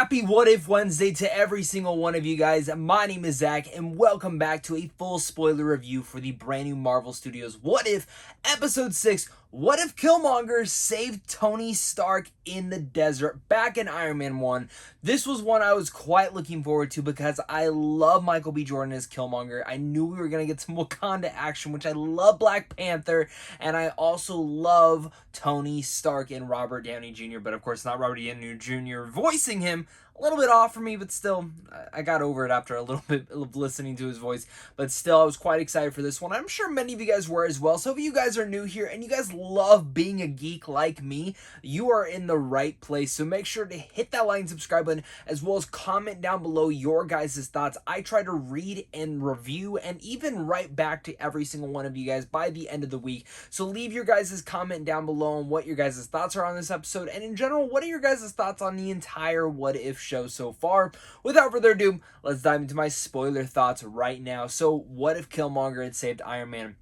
Happy What If Wednesday to every single one of you guys. My name is Zach, and welcome back to a full spoiler review for the brand new Marvel Studios What If Episode 6. What if Killmonger saved Tony Stark in the desert back in Iron Man 1? This was one I was quite looking forward to because I love Michael B. Jordan as Killmonger. I knew we were going to get some Wakanda action, which I love Black Panther, and I also love Tony Stark and Robert Downey Jr., but of course not Robert Downey Jr. voicing him. A little bit off for me, but still, I got over it after a little bit of listening to his voice. But still, I was quite excited for this one. I'm sure many of you guys were as well. So if you guys are new here and you guys love being a geek like me, you are in the right place. So make sure to hit that like and subscribe button, as well as comment down below your guys' thoughts. I try to read and review and even write back to every single one of you guys by the end of the week. So leave your guys' comment down below on what your guys' thoughts are on this episode. And in general, what are your guys' thoughts on the entire What If show so far? Without further ado, let's dive into my spoiler thoughts right now. So what if Killmonger had saved Iron Man?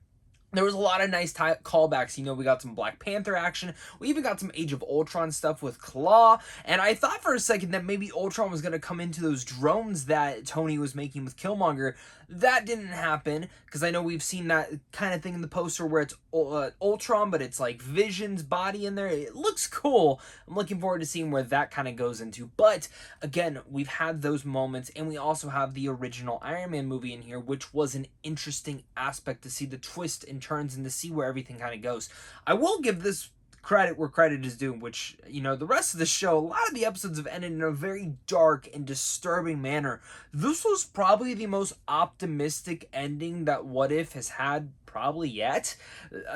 There was a lot of nice callbacks. You know, we got some Black Panther action. We even got some Age of Ultron stuff with Claw. And I thought for a second that maybe Ultron was going to come into those drones that Tony was making with Killmonger. That didn't happen, because I know we've seen that kind of thing in the poster where it's Ultron, but it's like Vision's body in there. It looks cool. I'm looking forward to seeing where that kind of goes into. But again, we've had those moments, and we also have the original Iron Man movie in here, which was an interesting aspect to see the twist and turns and to see where everything kind of goes. I will give this credit where credit is due, which, you know, the rest of the show, a lot of the episodes have ended in a very dark and disturbing manner. This was probably the most optimistic ending that What If has had probably yet.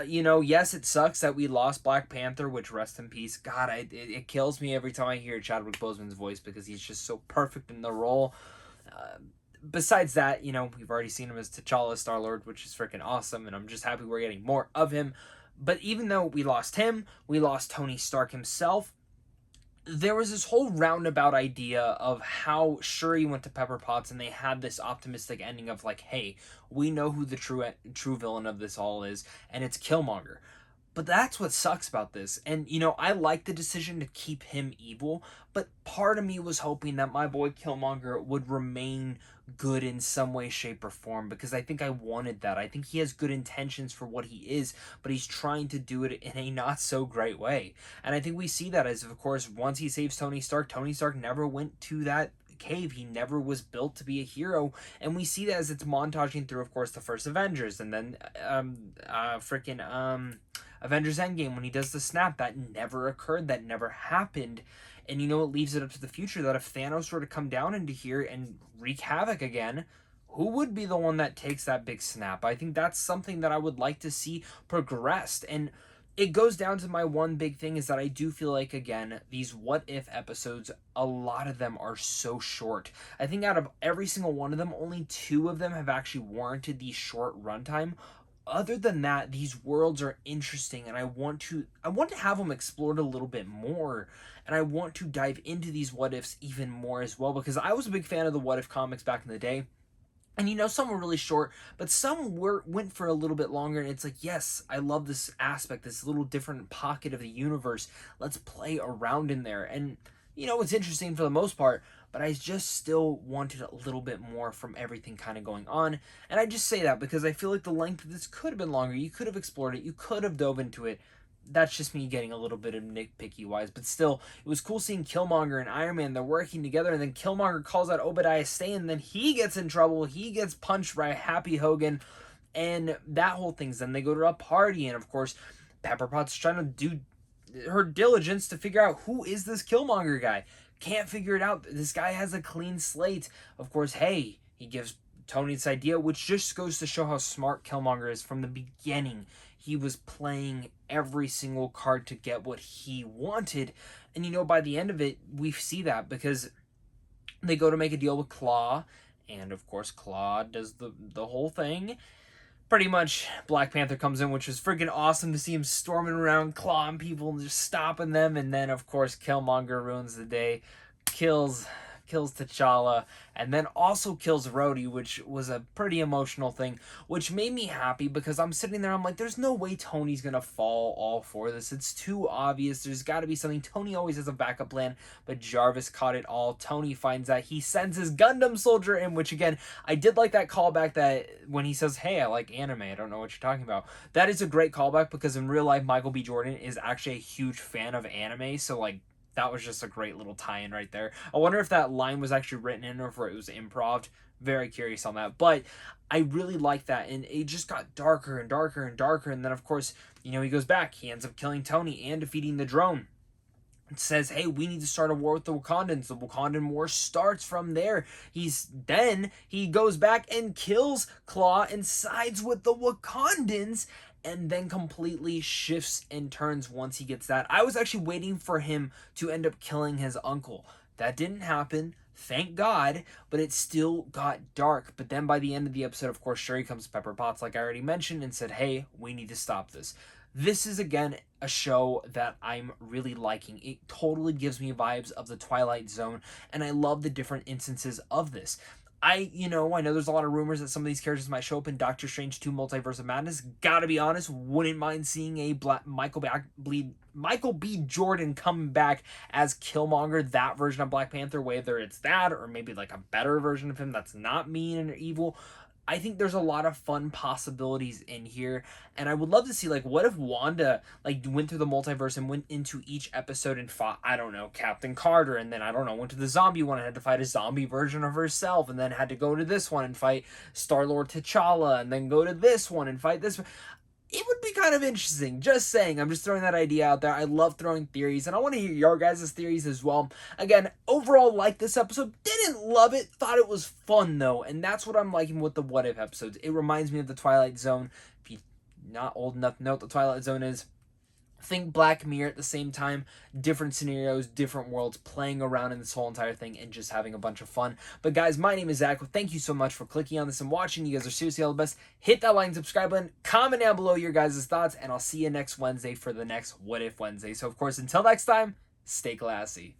You know, yes, it sucks that we lost Black Panther, which, rest in peace. God, it kills me every time I hear Chadwick Boseman's voice, because he's just so perfect in the role. Besides that, you know, we've already seen him as T'Challa Star-Lord, which is freaking awesome, and I'm just happy we're getting more of him. But even though we lost him, we lost Tony Stark himself, there was this whole roundabout idea of how Shuri went to Pepper Potts, and they had this optimistic ending of like, hey, we know who the true villain of this all is, and it's Killmonger. But that's what sucks about this. And, you know, I like the decision to keep him evil, but part of me was hoping that my boy Killmonger would remain good in some way, shape, or form, because I think I wanted that. I think he has good intentions for what he is, but he's trying to do it in a not so great way. And I think we see that as, of course, once he saves Tony Stark never went to that cave. He never was built to be a hero, and we see that as it's montaging through, of course, the first Avengers, and then Avengers Endgame, when he does the snap. That never occurred, that never happened. And, you know, it leaves it up to the future that if Thanos were to come down into here and wreak havoc again, who would be the one that takes that big snap? I think that's something that I would like to see progressed. And it goes down to my one big thing is that I do feel like, again, these What If episodes, a lot of them are so short. I think out of every single one of them, only 2 of them have actually warranted the short runtime. Other than that, these worlds are interesting, and I want to have them explored a little bit more, and I want to dive into these What Ifs even more as well, because I was a big fan of the What If comics back in the day. And, you know, some were really short, but some went for a little bit longer, and it's like, yes, I love this aspect, this little different pocket of the universe. Let's play around in there. And, you know, it's interesting for the most part, but I just still wanted a little bit more from everything kind of going on. And I just say that because I feel like the length of this could have been longer. You could have explored it. You could have dove into it. That's just me getting a little bit of nitpicky wise, but still, it was cool seeing Killmonger and Iron Man. They're working together, and then Killmonger calls out Obadiah Stane, and then he gets in trouble. He gets punched by Happy Hogan, and that whole thing's then they go to a party, and of course, Pepper Potts trying to do her diligence to figure out who is this Killmonger guy. Can't figure it out. This guy has a clean slate. Of course, hey, he gives Tony this idea, which just goes to show how smart Killmonger is from the beginning. He was playing every single card to get what he wanted. And, you know, by the end of it, we see that because they go to make a deal with Claw. And, of course, Claw does the whole thing. Pretty much, Black Panther comes in, which was freaking awesome to see him storming around, clawing people and just stopping them. And then, of course, Killmonger ruins the day, kills kills T'Challa, and then also kills Rhodey, which was a pretty emotional thing, which made me happy because I'm sitting there, I'm like, there's no way Tony's gonna fall all for this. It's too obvious. There's got to be something. Tony always has a backup plan, but Jarvis caught it all. Tony finds that. He sends his Gundam soldier in, which again, I did like that callback that when he says, hey, I like anime, I don't know what you're talking about. That is a great callback because in real life, Michael B. Jordan is actually a huge fan of anime, so like, that was just a great little tie-in right there. I wonder if that line was actually written in or if it was improv. Very curious on that. But I really like that. And it just got darker and darker and darker. And then, of course, you know, he goes back. He ends up killing Tony and defeating the drone. It says, hey, we need to start a war with the Wakandans. The Wakandan war starts from there. Then he goes back and kills Claw and sides with the Wakandans, and then completely shifts and turns once he gets that. I was actually waiting for him to end up killing his uncle. That didn't happen, thank God, but it still got dark. But then by the end of the episode, of course, Shuri comes to Pepper Potts, like I already mentioned, and said, hey, we need to stop this. This is, again, a show that I'm really liking. It totally gives me vibes of the Twilight Zone, and I love the different instances of this. I know there's a lot of rumors that some of these characters might show up in Doctor Strange 2 Multiverse of Madness. Gotta be honest, wouldn't mind seeing a Michael B. Jordan come back as Killmonger, that version of Black Panther, whether it's that or maybe like a better version of him that's not mean and evil. I think there's a lot of fun possibilities in here, and I would love to see, like, what if Wanda, like, went through the multiverse and went into each episode and fought, I don't know, Captain Carter, and then, I don't know, went to the zombie one and had to fight a zombie version of herself, and then had to go to this one and fight Star-Lord T'Challa, and then go to this one and fight this one. It would be kind of interesting. Just saying. I'm just throwing that idea out there. I love throwing theories, and I want to hear your guys' theories as well. Again, overall, like this episode. Didn't love it. Thought it was fun, though, and that's what I'm liking with the What If episodes. It reminds me of the Twilight Zone. If you're not old enough to know what the Twilight Zone is, think Black Mirror at the same time, different scenarios, different worlds, playing around in this whole entire thing and just having a bunch of fun. But guys, my name is Zach. Thank you so much for clicking on this and watching. You guys are seriously all the best. Hit that like and subscribe button. Comment down below your guys' thoughts, and I'll see you next Wednesday for the next What If Wednesday. So of course, until next time, stay classy.